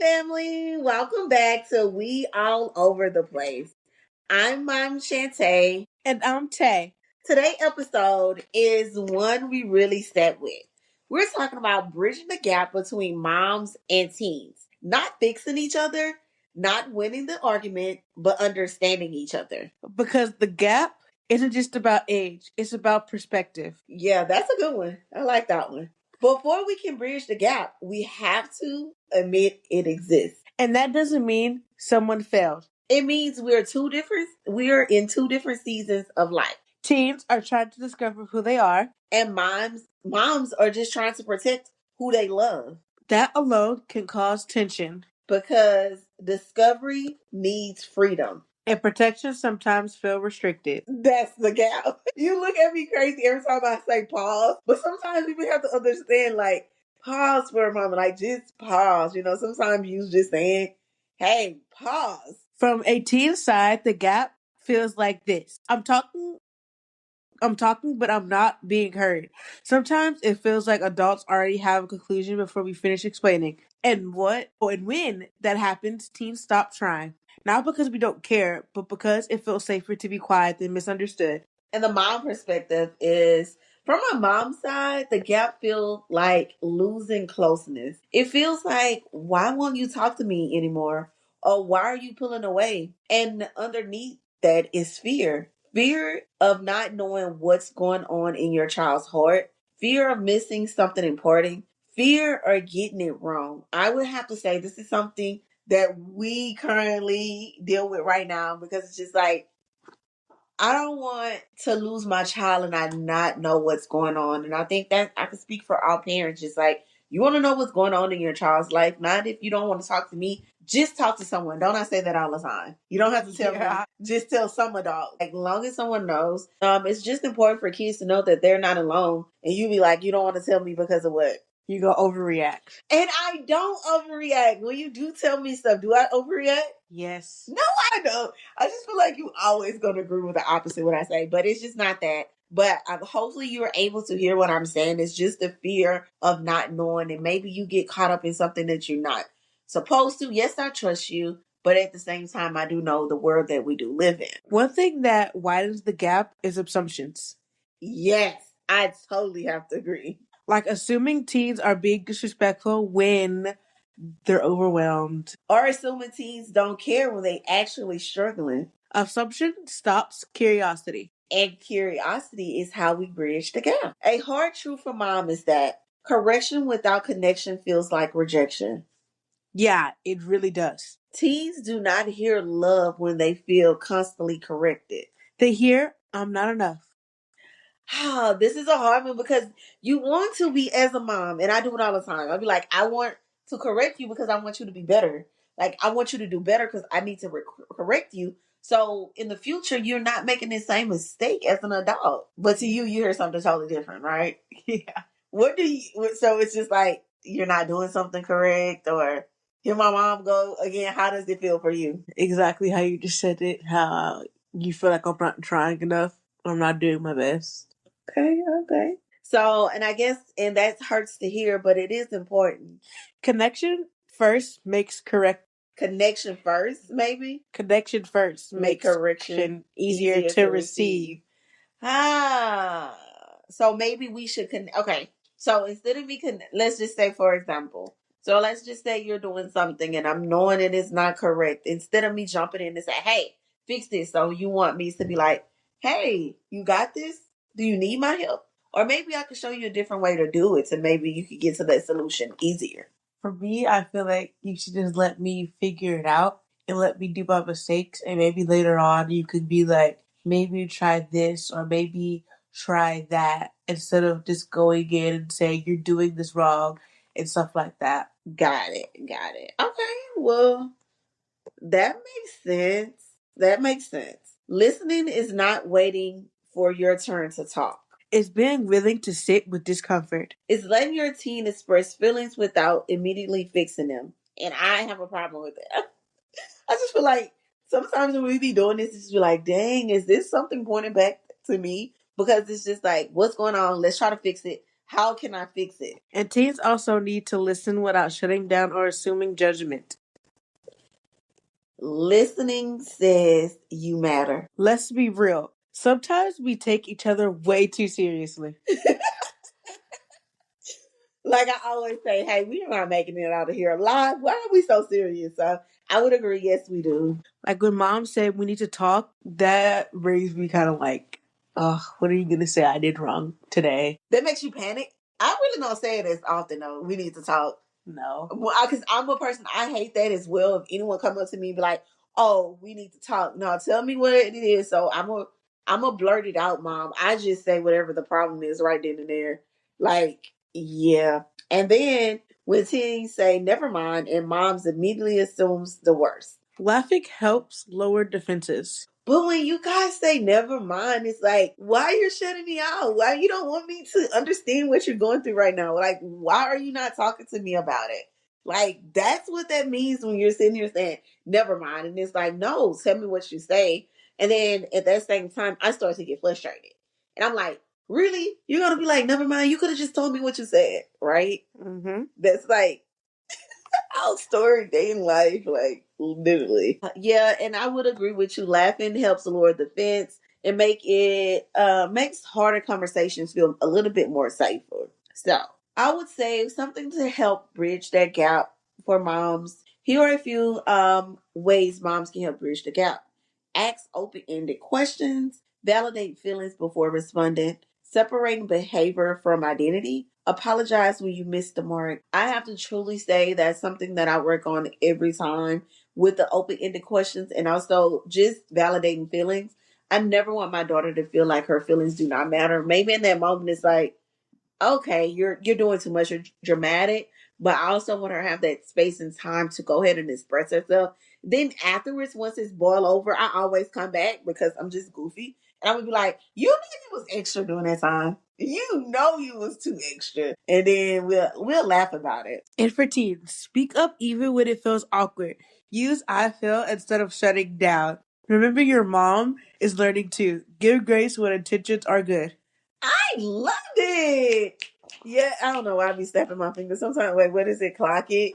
family. Welcome back to We All Over the Place. I'm Mom Shantae. And I'm Tay. Today's episode is one we really sat with. We're talking about bridging the gap between moms and teens. Not fixing each other, not winning the argument, but understanding each other. Because the gap isn't just about age, it's about perspective. Yeah, that's a good one. I like that one. Before we can bridge the gap, we have to admit it exists. And that doesn't mean someone failed. It means we're in two different seasons of life. Teens are trying to discover who they are, And moms are just trying to protect who they love. That alone can cause tension. Because discovery needs freedom. And protection sometimes feel restricted. That's the gap. You look at me crazy every time I say pause, but sometimes people have to understand, like, pause for a moment, like just pause. Sometimes you just saying, hey, pause. From a teen side, the gap feels like this. I'm talking, but I'm not being heard. Sometimes it feels like adults already have a conclusion before we finish explaining. And when that happens, teens stop trying. Not because we don't care, but because it feels safer to be quiet than misunderstood. And the mom perspective is, from my mom's side, the gap feels like losing closeness. It feels like, why won't you talk to me anymore? Or why are you pulling away? And underneath that is fear. Fear of not knowing what's going on in your child's heart. Fear of missing something important. Fear of getting it wrong. I would have to say this is something that we currently deal with right now, because it's just like, I don't want to lose my child and I not know what's going on. And I think that I can speak for all parents. Just like, you want to know what's going on in your child's life. Not if you don't want to talk to me, just talk to someone. Don't I say that all the time? You don't have to tell me. Just tell some adult. Like, long as someone knows, it's just important for kids to know that they're not alone. And you be like, you don't want to tell me because of what? You go overreact. And I don't overreact. When you do tell me stuff, do I overreact? Yes. No, I don't. I just feel like you always going to agree with the opposite what I say, but it's just not that. But hopefully you're able to hear what I'm saying. It's just the fear of not knowing, and maybe you get caught up in something that you're not supposed to. Yes, I trust you, but at the same time, I do know the world that we do live in. One thing that widens the gap is assumptions. Yes, I totally have to agree. Like assuming teens are being disrespectful when they're overwhelmed. Or assuming teens don't care when they actually struggling. Assumption stops curiosity. And curiosity is how we bridge the gap. A hard truth for mom is that correction without connection feels like rejection. Yeah, it really does. Teens do not hear love when they feel constantly corrected. They hear, I'm not enough. This is a hard one, because you want to be, as a mom, and I do it all the time. I'll be like, I want to correct you because I want you to be better. Like, I want you to do better because I need to correct you. So in the future, you're not making the same mistake as an adult. But to you, you hear something totally different, right? Yeah. So it's just like, you're not doing something correct, or hear my mom go again. How does it feel for you? Exactly how you just said it. How you feel like I'm not trying enough. I'm not doing my best. Okay. So, and I guess, and that hurts to hear, but it is important. Connection first makes correct. Connection first, maybe? Connection first Make makes correction easier to receive. So maybe we should okay. So instead of let's just say, for example, so let's just say you're doing something and I'm knowing it is not correct. Instead of me jumping in and say, hey, fix this. So you want me to be like, hey, you got this? Do you need my help? Or maybe I could show you a different way to do it, so maybe you could get to that solution easier. For me, I feel like you should just let me figure it out and let me do my mistakes. And maybe later on you could be like, maybe try this or maybe try that, instead of just going in and saying you're doing this wrong and stuff like that. Got it. Okay, well, that makes sense. Listening is not waiting for your turn to talk. It's being willing to sit with discomfort. It's letting your teen express feelings without immediately fixing them. And I have a problem with that. I just feel like sometimes when we be doing this, it's just like, dang, is this something pointing back to me? Because it's just like, what's going on? Let's try to fix it. How can I fix it? And teens also need to listen without shutting down or assuming judgment. Listening says you matter. Let's be real. Sometimes we take each other way too seriously. Like I always say, hey, we're not making it out of here alive. Why are we so serious? So I would agree, yes, we do. Like when mom said we need to talk, that raised me kind of like, oh, what are you going to say I did wrong today? That makes you panic. I really don't say it as often though. We need to talk. No. Well, because I'm a person, I hate that as well. If anyone come up to me and be like, "Oh, we need to talk," no, tell me what it is. So I'm a blurt it out, mom. I just say whatever the problem is right then and there. Like, yeah. And then when teens say never mind, and moms immediately assumes the worst. Laughing helps lower defenses. But when you guys say never mind, it's like, why you're shutting me out? Why you don't want me to understand what you're going through right now? Like, why are you not talking to me about it? Like, that's what that means when you're sitting here saying, never mind. And it's like, no, tell me what you say. And then at that same time, I start to get frustrated. And I'm like, really? You're going to be like, never mind. You could have just told me what you said, right? Mm-hmm. That's like, our story day in life, like literally. Yeah, and I would agree with you. Laughing helps lower the fence and makes harder conversations feel a little bit more safer. So I would say something to help bridge that gap for moms. Here are a few ways moms can help bridge the gap. Ask open-ended questions, validate feelings before responding, separating behavior from identity, apologize when you miss the mark. I have to truly say that's something that I work on every time with the open-ended questions and also just validating feelings. I never want my daughter to feel like her feelings do not matter. Maybe in that moment it's like, okay, you're doing too much, you're dramatic, but I also want her to have that space and time to go ahead and express herself. Then afterwards, once it's boiled over, I always come back because I'm just goofy. And I would be like, you know you was extra during that time. You know you was too extra. And then we'll laugh about it. And for teens, speak up even when it feels awkward. Use I feel instead of shutting down. Remember your mom is learning too. Give grace when intentions are good. I love it. Yeah, I don't know why I be snapping my fingers. Sometimes, wait, what is it? Clock it.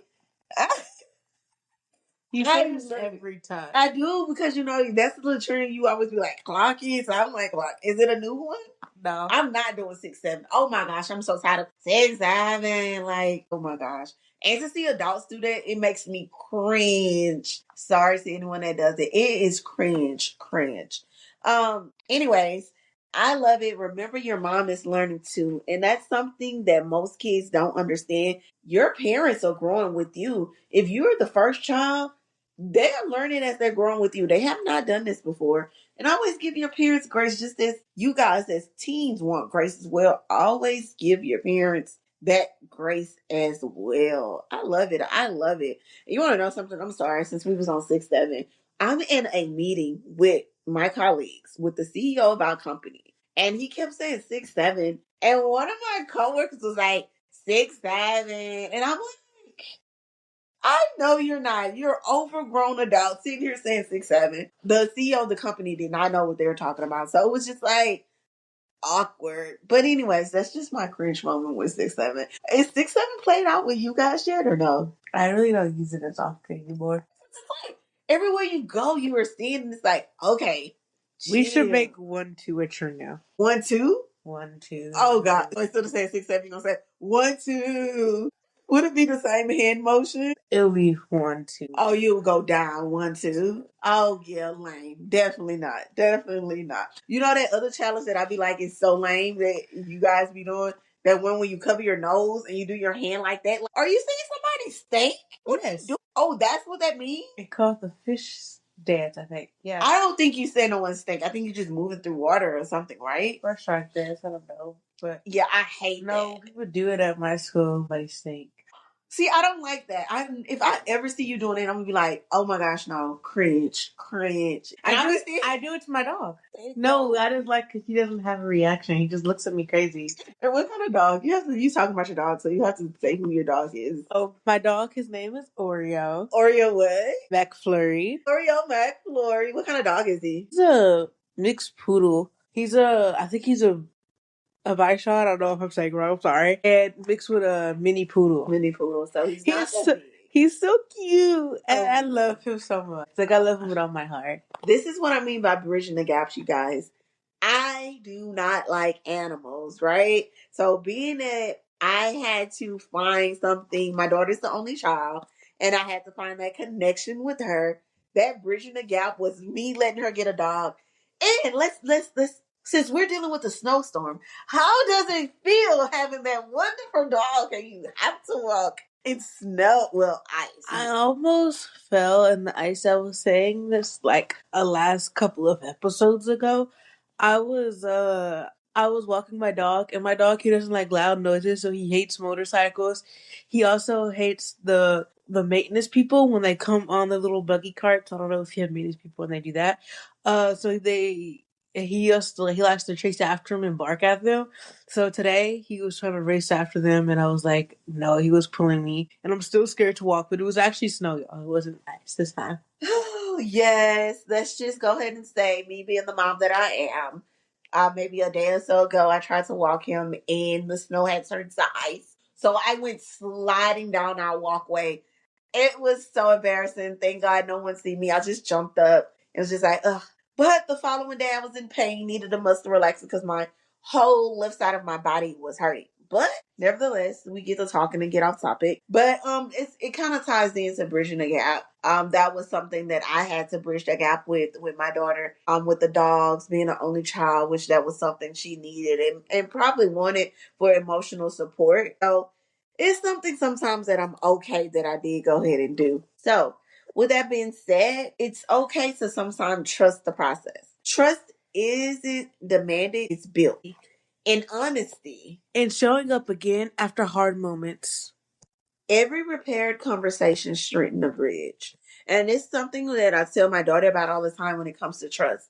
You say this every time. I do because that's the little trend you always be like clock it. So I'm like, clock. Is it a new one? No. I'm not doing 6 7. Oh my gosh, I'm so tired of 6 7. Like, oh my gosh. And to see adults do that, it makes me cringe. Sorry to anyone that does it. It is cringe, cringe. Anyways, I love it. Remember your mom is learning too. And that's something that most kids don't understand. Your parents are growing with you. If you're the first child, they're learning as they're growing with you. They have not done this before. And always give your parents grace, just as you guys as teens want grace as well. Always give your parents that grace as well. I love it. I love it. You want to know something? I'm sorry, since we was on 6 7, I'm in a meeting with my colleagues, with the CEO of our company. And he kept saying 6 7. And one of my coworkers was like, 6 7. And I'm like, I know you're not. You're overgrown adult sitting here saying 6 7. The CEO of the company did not know what they were talking about. So it was just like awkward. But anyways, that's just my cringe moment with 6 7. Is 6 7 played out with you guys yet or no? I really don't use it as often anymore. It's like everywhere you go, you are seeing it's like, okay. We should chill. make 1-2 a true now. 1 2? 1-2. Oh God. So instead of saying 6 7, you're gonna say 1 2. Would it be the same hand motion? It'll be 1-2. Oh, you would go down 1 2. Oh yeah, lame. Definitely not. Definitely not. You know that other challenge that I'd be like is so lame that you guys be doing? That one when you cover your nose and you do your hand like that. Like, are you saying somebody stink? What Yes. do? Oh, that's what that means? It called the fish dance, I think. Yeah. I don't think you said no one stink. I think you're just moving through water or something, right? Or shark dance, I don't know. But yeah, I hate that. people do it at my school, but they stink. See, I don't like that. If I ever see you doing it, I'm gonna be like, oh my gosh, no, cringe, cringe. And I do it to my dog. No, I just like because he doesn't have a reaction. He just looks at me crazy. And what kind of dog? You talking about your dog, so you have to say who your dog is. Oh, my dog, his name is Oreo. Oreo what? McFlurry. Oreo McFlurry. What kind of dog is he? He's a mixed poodle. I think he's a a Vaishon, I don't know if I'm saying it wrong, I'm sorry, and mixed with a mini poodle. Mini poodle. So he's not He's that so, big. he's so cute, and Oh, I love him so much. Like I love him with all my heart. this is what I mean by bridging the gaps, you guys. I do not like animals, right? So being that I had to find something, my daughter's the only child, and I had to find that connection with her. That bridging the gap was me letting her get a dog. And let's since we're dealing with a snowstorm, how does it feel having that wonderful dog and you have to walk in snow, well, ice? I almost fell in the ice. I was saying this like a last couple of episodes ago. I was I was walking my dog, and my dog, he doesn't like loud noises, so he hates motorcycles. He also hates the maintenance people when they come on the little buggy carts. I don't know if you have maintenance people when they do that. So he likes to chase after them and bark at them. So today he was trying to race after them, and I was like, no, he was pulling me, and I'm still scared to walk. But it was actually snow, y'all. It wasn't ice this time. Oh, yes. Let's just go ahead and say, me being the mom that I am, maybe a day or so ago, I tried to walk him and the snow had turned to ice. So I went sliding down our walkway. It was so embarrassing. Thank God no one see me. I just jumped up. It was just like, ugh. But the following day, I was in pain, needed a muscle relaxer because my whole left side of my body was hurting. But nevertheless, we get to talking and get off topic. But it kind of ties into bridging the gap. That was something that I had to bridge the gap with my daughter. With the dogs being an only child, which that was something she needed and probably wanted for emotional support. So it's something sometimes that I'm okay that I did go ahead and do. So with that being said, it's okay to sometimes trust the process. Trust isn't demanded, it's built. In honesty, And showing up again after hard moments. every repaired conversation strengthens the bridge. And it's something that I tell my daughter about all the time when it comes to trust.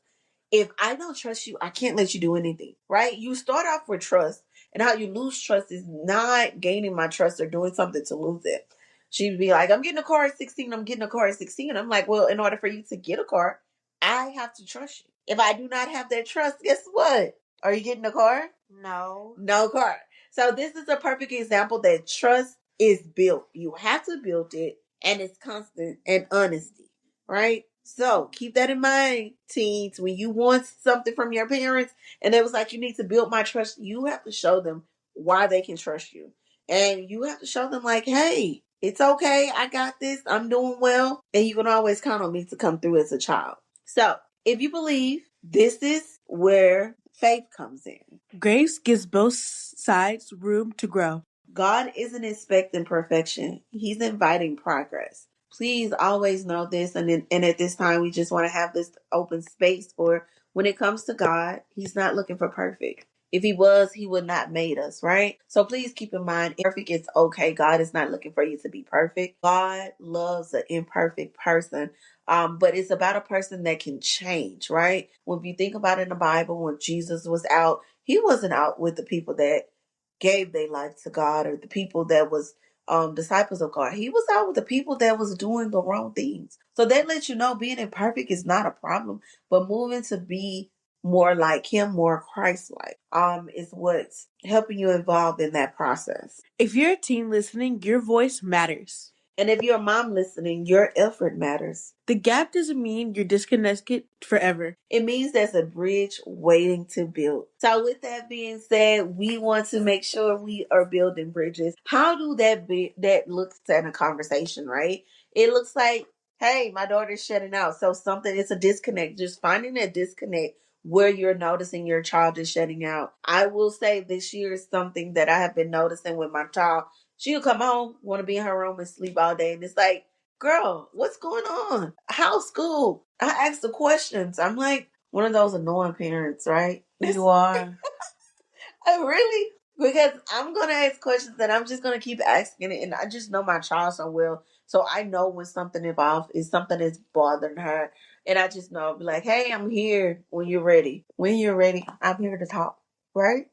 If I don't trust you, I can't let you do anything, right? You start off with trust, and how you lose trust is not gaining my trust or doing something to lose it. She'd be like, I'm getting a car at 16, I'm getting a car at 16. I'm like, well, in order for you to get a car, I have to trust you. If I do not have that trust, guess what? Are you getting a car? No. No car. So this is a perfect example that trust is built. You have to build it, and it's constant and honesty, right? So keep that in mind, teens. When you want something from your parents and it was like, you need to build my trust, you have to show them why they can trust you. And you have to show them, like, hey, it's okay. I got this. I'm doing well. And you can always count on me to come through as a child. So if you believe, this is where faith comes in. Grace gives both sides room to grow. God isn't expecting perfection. He's inviting progress. Please always know this. And at this time, we just want to have this open space for when it comes to God, He's not looking for perfect. If He was, He would not made us, right? So please keep in mind, perfect is okay. God is not looking for you to be perfect. God loves an imperfect person. But it's about a person that can change, right? When you think about it in the Bible, when Jesus was out, He wasn't out with the people that gave their life to God or the people that was disciples of God. He was out with the people that was doing the wrong things. So that lets you know being imperfect is not a problem, but moving to be more like Him, more Christ-like, is what's helping you evolve in that process. If you're a teen listening, your voice matters. And if you're a mom listening, your effort matters. The gap doesn't mean you're disconnected forever. It means there's a bridge waiting to build. So with that being said, we want to make sure we are building bridges. How do that looks at a conversation, right? It looks like, hey, my daughter's shutting out. So something, it's a disconnect. Just finding that disconnect where you're noticing your child is shutting out. I will say this year is something that I have been noticing with my child. She'll come home, want to be in her room and sleep all day. And it's like, girl, what's going on? How's school? I asked the questions. I'm like one of those annoying parents, right? You are. I really, because I'm going to ask questions and I'm just going to keep asking it. And I just know my child so well. So I know when something involved is something that's bothering her. And I just know, I'll be like, hey, I'm here when you're ready. When you're ready, I'm here to talk. Right?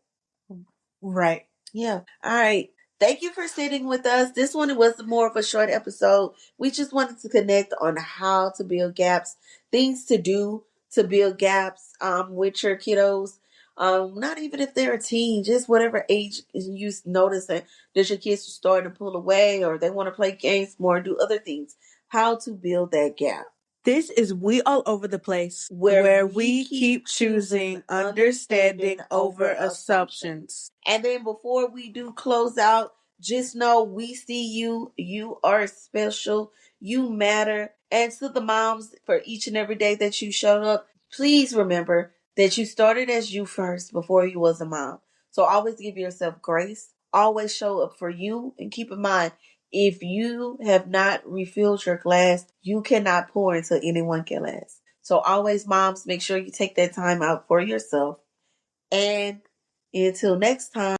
Right. Yeah. All right. Thank you for sitting with us. This one was more of a short episode. We just wanted to connect on how to build gaps, things to do to build gaps with your kiddos. Not even if they're a teen, just whatever age you notice that your kids are starting to pull away or they want to play games more, do other things. How to build that gap. This is We All Over the Place, Where where we we keep keep choosing choosing understanding over assumptions. And then before we do close out, just know we see you. You are special. You matter. And to the moms, for each and every day that you showed up, please remember that you started as you first before you was a mom. So always give yourself grace. Always show up for you. And keep in mind, if you have not refilled your glass, you cannot pour into anyone else. So always, moms, make sure you take that time out for yourself. And until next time.